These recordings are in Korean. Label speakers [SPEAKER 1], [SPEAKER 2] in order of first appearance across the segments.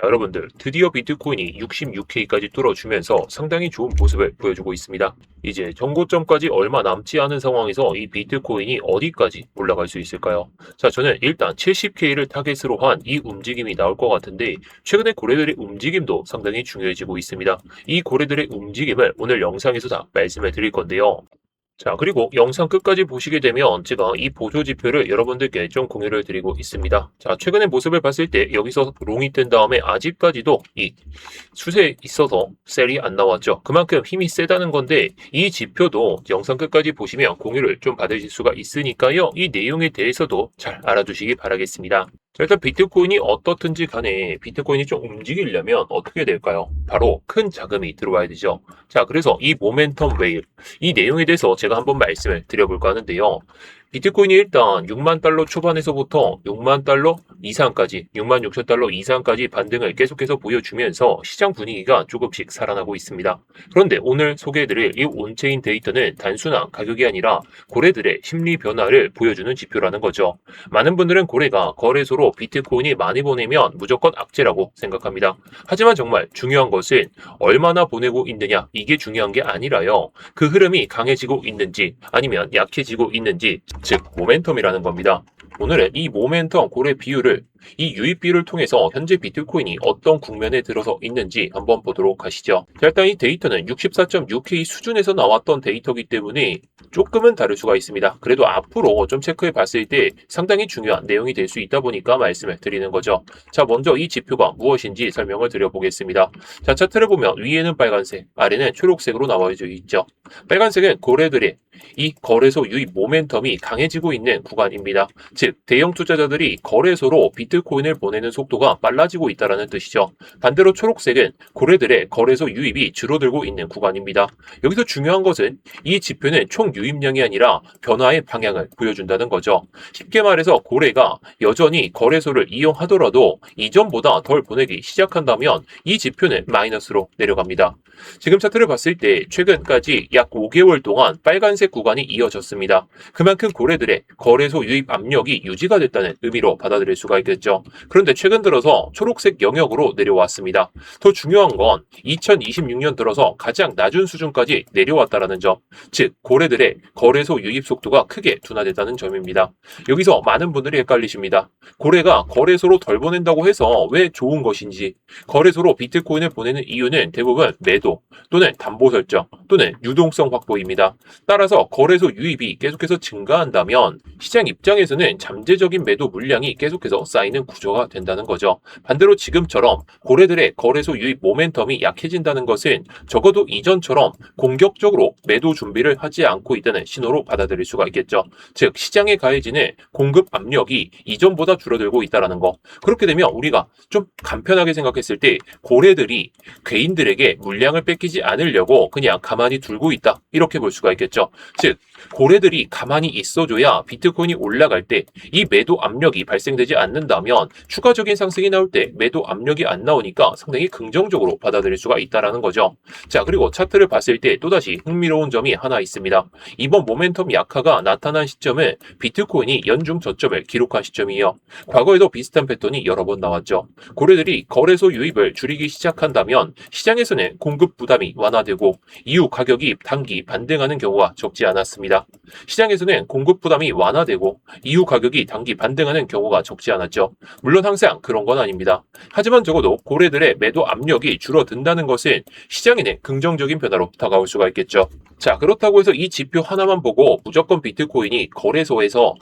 [SPEAKER 1] 자, 여러분들, 드디어 비트코인이 66K까지 뚫어주면서 상당히 좋은 모습을 보여주고 있습니다. 이제 정고점까지 얼마 남지 않은 상황에서 이 비트코인이 어디까지 올라갈 수 있을까요? 자, 저는 일단 70K를 타겟으로 한 이 움직임이 나올 것 같은데, 최근에 고래들의 움직임도 상당히 중요해지고 있습니다. 이 고래들의 움직임을 오늘 영상에서 다 말씀을 드릴 건데요. 자, 그리고 영상 끝까지 보시게 되면 제가 이 보조 지표를 여러분들께 좀 공유를 드리고 있습니다. 자, 최근의 모습을 봤을 때 여기서 롱이 뜬 다음에 아직까지도 이 추세에 있어서 셀이 안 나왔죠. 그만큼 힘이 세다는 건데 이 지표도 영상 끝까지 보시면 공유를 좀 받으실 수가 있으니까요. 이 내용에 대해서도 잘 알아두시기 바라겠습니다. 자, 일단 비트코인이 어떻든지 간에 비트코인이 좀 움직이려면 어떻게 될까요? 바로 큰 자금이 들어와야 되죠. 자, 그래서 이 모멘텀 웨일, 이 내용에 대해서 제가 한번 말씀을 드려볼까 하는데요. 비트코인이 일단 6만 달러 초반에서부터 6만 달러 이상까지, 6만 6천 달러 이상까지 반등을 계속해서 보여주면서 시장 분위기가 조금씩 살아나고 있습니다. 그런데 오늘 소개해드릴 이 온체인 데이터는 단순한 가격이 아니라 고래들의 심리 변화를 보여주는 지표라는 거죠. 많은 분들은 고래가 거래소로 비트코인이 많이 보내면 무조건 악재라고 생각합니다. 하지만 정말 중요한 것은 얼마나 보내고 있느냐, 이게 중요한 게 아니라요. 그 흐름이 강해지고 있는지 아니면 약해지고 있는지, 즉 모멘텀이라는 겁니다. 오늘은 이 모멘텀 고래 비율을 이 유입 비율을 통해서 현재 비트코인이 어떤 국면에 들어서 있는지 한번 보도록 하시죠. 자, 일단 이 데이터는 64.6K 수준에서 나왔던 데이터이기 때문에 조금은 다를 수가 있습니다. 그래도 앞으로 좀 체크해 봤을 때 상당히 중요한 내용이 될 수 있다 보니까 말씀을 드리는 거죠. 자, 먼저 이 지표가 무엇인지 설명을 드려보겠습니다. 자, 차트를 보면 위에는 빨간색, 아래는 초록색으로 나와져 있죠. 빨간색은 고래들의 이 거래소 유입 모멘텀이 강해지고 있는 구간입니다. 즉, 대형 투자자들이 거래소로 비트코인을 보내는 속도가 빨라지고 있다는 뜻이죠. 반대로 초록색은 고래들의 거래소 유입이 줄어들고 있는 구간입니다. 여기서 중요한 것은 이 지표는 총 유입량이 아니라 변화의 방향을 보여준다는 거죠. 쉽게 말해서 고래가 여전히 거래소를 이용하더라도 이전보다 덜 보내기 시작한다면 이 지표는 마이너스로 내려갑니다. 지금 차트를 봤을 때 최근까지 약 5개월 동안 빨간색 구간이 이어졌습니다. 그만큼 고래들의 거래소 유입 압력이 유지가 됐다는 의미로 받아들일 수가 있겠죠. 그런데 최근 들어서 초록색 영역으로 내려왔습니다. 더 중요한 건 2026년 들어서 가장 낮은 수준까지 내려왔다는 점, 즉 고래들의 거래소 유입 속도가 크게 둔화됐다는 점입니다. 여기서 많은 분들이 헷갈리십니다. 고래가 거래소로 덜 보낸다고 해서 왜 좋은 것인지, 거래소로 비트코인을 보내는 이유는 대부분 매도 또는 담보 설정 또는 유동성 확보입니다. 따라서 거래소 유입이 계속해서 증가한다면 시장 입장에서는 잠재적인 매도 물량이 계속해서 쌓이는 구조가 된다는 거죠. 반대로 지금처럼 고래들의 거래소 유입 모멘텀이 약해진다는 것은 적어도 이전처럼 공격적으로 매도 준비를 하지 않고 있다는 신호로 받아들일 수가 있겠죠. 즉 시장에 가해지는 공급 압력이 이전보다 줄어들고 있다는 거. 그렇게 되면 우리가 좀 간편하게 생각했을 때 고래들이 개인들에게 물량을 뺏기지 않으려고 그냥 가만히 두고 있다, 이렇게 볼 수가 있겠죠. 즉 고래들이 가만히 있어줘야 비트코인이 올라갈 때 이 매도 압력이 발생되지 않는다면 추가적인 상승이 나올 때 매도 압력이 안 나오니까 상당히 긍정적으로 받아들일 수가 있다는 거죠. 자, 그리고 차트를 봤을 때 또다시 흥미로운 점이 하나 있습니다. 이번 모멘텀 약화가 나타난 시점은 비트코인이 연중 저점을 기록한 시점이에요. 과거에도 비슷한 패턴이 여러 번 나왔죠. 고래들이 거래소 유입을 줄이기 시작한다면 시장에서는 공급 부담이 완화되고 이후 가격이 단기 반등하는 경우가 적지 않았습니다. 시장에서는 공급 부담이 완화되고 이후 가격이 단기 반등하는 경우가 적지 않았죠. 물론 항상 그런 건 아닙니다. 하지만 적어도 고래들의 매도 압력이 줄어든다는 것은 시장에는 긍정적인 변화로 다가올 수가 있겠죠. 자, 그렇다고 해서 이 지표 하나만 보고 무조건 비트코인이 거래소에서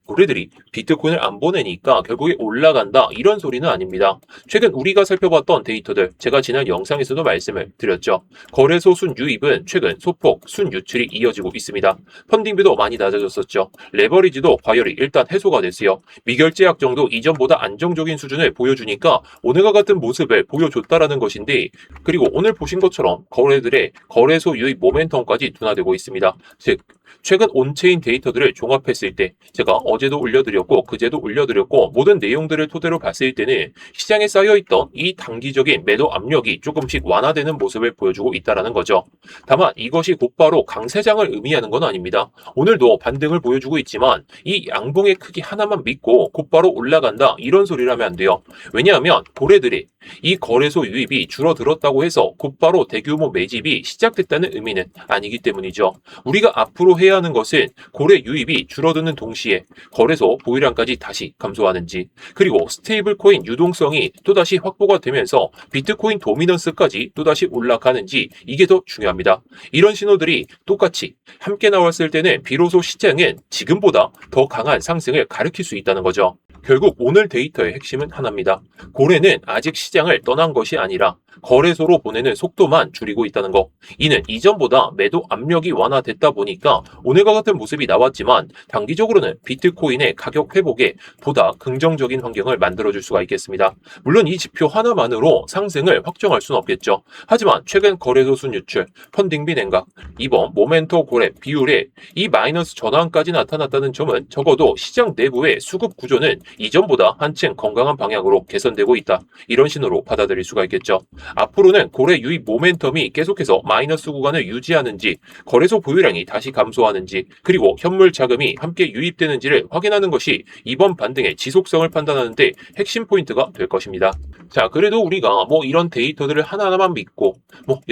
[SPEAKER 1] 고래들이 비트코인을 안 보내니까 결국에 올라간다, 이런 소리는 아닙니다. 최근 우리가 살펴봤던 데이터들, 제가 지난 영상에서도 말씀을 드렸죠. 거래소 순 유입은 최근 소폭 순 유출이 이어지고 있습니다. 펀딩비도 많이 낮아졌었죠. 레버리지도 과열이 일단 해소가 됐어요. 미결제 약정도 이전보다 안정적인 수준을 보여주니까 오늘과 같은 모습을 보여줬다라는 것인데, 그리고 오늘 보신 것처럼 거래들의 거래소 유입 모멘텀까지 둔화되고 있습니다. 즉 최근 온체인 데이터들을 종합했을 때 제가 어제도 올려드렸고 그제도 올려드렸고 모든 내용들을 토대로 봤을 때는 시장에 쌓여있던 이 단기적인 매도 압력이 조금씩 완화되는 모습을 보여주고 있다는 거죠. 다만 이것이 곧바로 강세장을 의미하는 건 아닙니다. 오늘도 반등을 보여주고 있지만 이 양봉의 크기 하나만 믿고 곧바로 올라간다 이런 소리를 하면 안 돼요. 왜냐하면 고래들이 이 거래소 유입이 줄어들었다고 해서 곧바로 대규모 매집이 시작됐다는 의미는 아니기 때문이죠. 우리가 앞으로 해야 하는 것은 고래 유입이 줄어드는 동시에 거래소 보유량까지 다시 감소하는지, 그리고 스테이블 코인 유동성이 또다시 확보가 되면서 비트코인 도미넌스까지 또다시 올라가는지, 이게 더 중요합니다. 이런 신호들이 똑같이 함께 나왔을 때는 비로소 시장은 지금보다 더 강한 상승을 가리킬 수 있다는 거죠. 결국 오늘 데이터의 핵심은 하나입니다. 고래는 아직 시장을 떠난 것이 아니라 거래소로 보내는 속도만 줄이고 있다는 것. 이는 이전보다 매도 압력이 완화됐다 보니까 오늘과 같은 모습이 나왔지만 단기적으로는 비트코인의 가격 회복에 보다 긍정적인 환경을 만들어줄 수가 있겠습니다. 물론 이 지표 하나만으로 상승을 확정할 수는 없겠죠. 하지만 최근 거래소 순유출, 펀딩비 냉각, 이번 모멘토 고래 비율에 이 마이너스 전환까지 나타났다는 점은 적어도 시장 내부의 수급 구조는 이전보다 한층 건강한 방향으로 개선되고 있다. 이런 신호로 받아들일 수가 있겠죠. 앞으로는 고래 유입 모멘텀이 계속해서 마이너스 구간을 유지하는지, 거래소 보유량이 다시 감소하는지, 그리고 현물 자금이 함께 유입되는지를 확인하는 것이 이번 반등의 지속성을 판단하는데 핵심 포인트가 될 것입니다. 자, 그래도 우리가 이런 데이터들을 하나하나만 믿고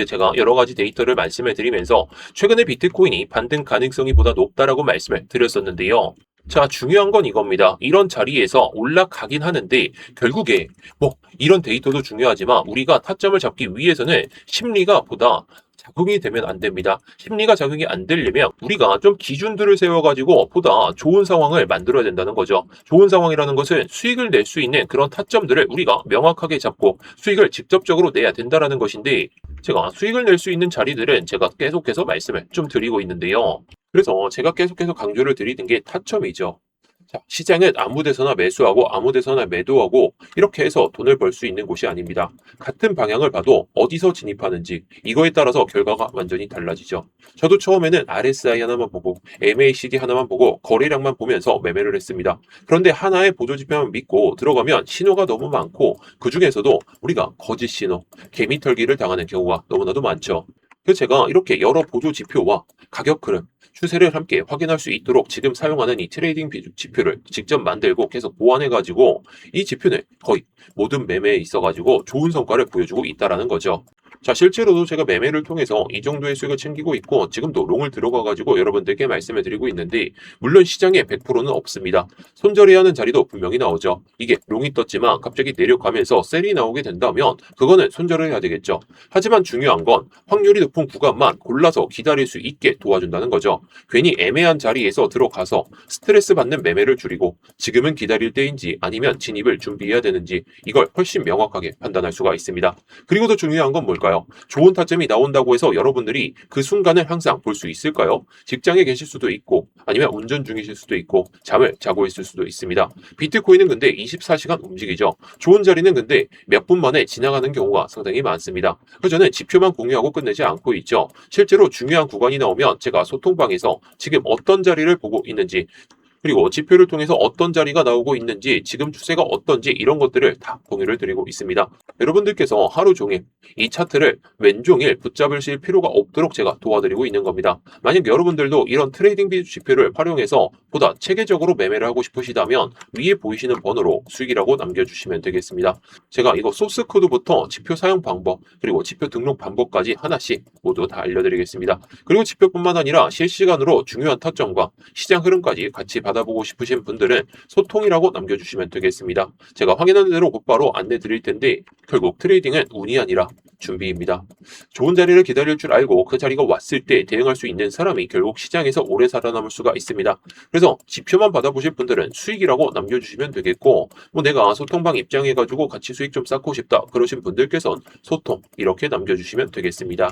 [SPEAKER 1] 제가 여러 가지 데이터를 말씀을 드리면서 최근에 비트코인이 반등 가능성이 보다 높다라고 말씀을 드렸었는데요. 자, 중요한 건 이겁니다. 이런 자리에서 올라가긴 하는데 결국에 이런 데이터도 중요하지만 우리가 타점을 잡기 위해서는 심리가 보다 작용이 되면 안 됩니다. 심리가 작용이 안 되려면 우리가 좀 기준들을 세워가지고 보다 좋은 상황을 만들어야 된다는 거죠. 좋은 상황이라는 것은 수익을 낼 수 있는 그런 타점들을 우리가 명확하게 잡고 수익을 직접적으로 내야 된다는 것인데, 제가 수익을 낼 수 있는 자리들은 제가 계속해서 말씀을 좀 드리고 있는데요. 그래서 제가 계속해서 강조를 드리는 게 타점이죠. 자, 시장은 아무 데서나 매수하고 아무 데서나 매도하고 이렇게 해서 돈을 벌 수 있는 곳이 아닙니다. 같은 방향을 봐도 어디서 진입하는지 이거에 따라서 결과가 완전히 달라지죠. 저도 처음에는 RSI 하나만 보고 MACD 하나만 보고 거래량만 보면서 매매를 했습니다. 그런데 하나의 보조지표만 믿고 들어가면 신호가 너무 많고 그 중에서도 우리가 거짓 신호, 개미털기를 당하는 경우가 너무나도 많죠. 그래서 제가 이렇게 여러 보조지표와 가격 흐름, 추세를 함께 확인할 수 있도록 지금 사용하는 이 트레이딩 지표를 직접 만들고 계속 보완해가지고 이 지표는 거의 모든 매매에 있어가지고 좋은 성과를 보여주고 있다는 거죠. 자, 실제로도 제가 매매를 통해서 이 정도의 수익을 챙기고 있고 지금도 롱을 들어가가지고 여러분들께 말씀을 드리고 있는데, 물론 시장에 100%는 없습니다. 손절해야 하는 자리도 분명히 나오죠. 이게 롱이 떴지만 갑자기 내려가면서 셀이 나오게 된다면 그거는 손절을 해야 되겠죠. 하지만 중요한 건 확률이 높은 구간만 골라서 기다릴 수 있게 도와준다는 거죠. 괜히 애매한 자리에서 들어가서 스트레스 받는 매매를 줄이고 지금은 기다릴 때인지 아니면 진입을 준비해야 되는지 이걸 훨씬 명확하게 판단할 수가 있습니다. 그리고 더 중요한 건 뭘까요? 좋은 타점이 나온다고 해서 여러분들이 그 순간을 항상 볼 수 있을까요? 직장에 계실 수도 있고 아니면 운전 중이실 수도 있고 잠을 자고 있을 수도 있습니다. 비트코인은 근데 24시간 움직이죠. 좋은 자리는 근데 몇 분 만에 지나가는 경우가 상당히 많습니다. 그래서 저는 지표만 공유하고 끝내지 않고 있죠. 실제로 중요한 구간이 나오면 제가 소통방에서 지금 어떤 자리를 보고 있는지, 그리고 지표를 통해서 어떤 자리가 나오고 있는지, 지금 추세가 어떤지 이런 것들을 다 공유를 드리고 있습니다. 여러분들께서 하루 종일 이 차트를 왼종일 붙잡으실 필요가 없도록 제가 도와드리고 있는 겁니다. 만약 여러분들도 이런 트레이딩 비주 지표를 활용해서 보다 체계적으로 매매를 하고 싶으시다면 위에 보이시는 번호로 수익이라고 남겨주시면 되겠습니다. 제가 이거 소스 코드부터 지표 사용 방법, 그리고 지표 등록 방법까지 하나씩 모두 다 알려드리겠습니다. 그리고 지표뿐만 아니라 실시간으로 중요한 타점과 시장 흐름까지 같이 받아보고 싶으신 분들은 소통이라고 남겨주시면 되겠습니다. 제가 확인하는 대로 곧바로 안내 드릴 텐데, 결국 트레이딩은 운이 아니라 준비입니다. 좋은 자리를 기다릴 줄 알고 그 자리가 왔을 때 대응할 수 있는 사람이 결국 시장에서 오래 살아남을 수가 있습니다. 그래서 지표만 받아보실 분들은 수익이라고 남겨주시면 되겠고, 내가 소통방 입장해가지고 같이 수익 좀 쌓고 싶다 그러신 분들께서는 소통 이렇게 남겨주시면 되겠습니다.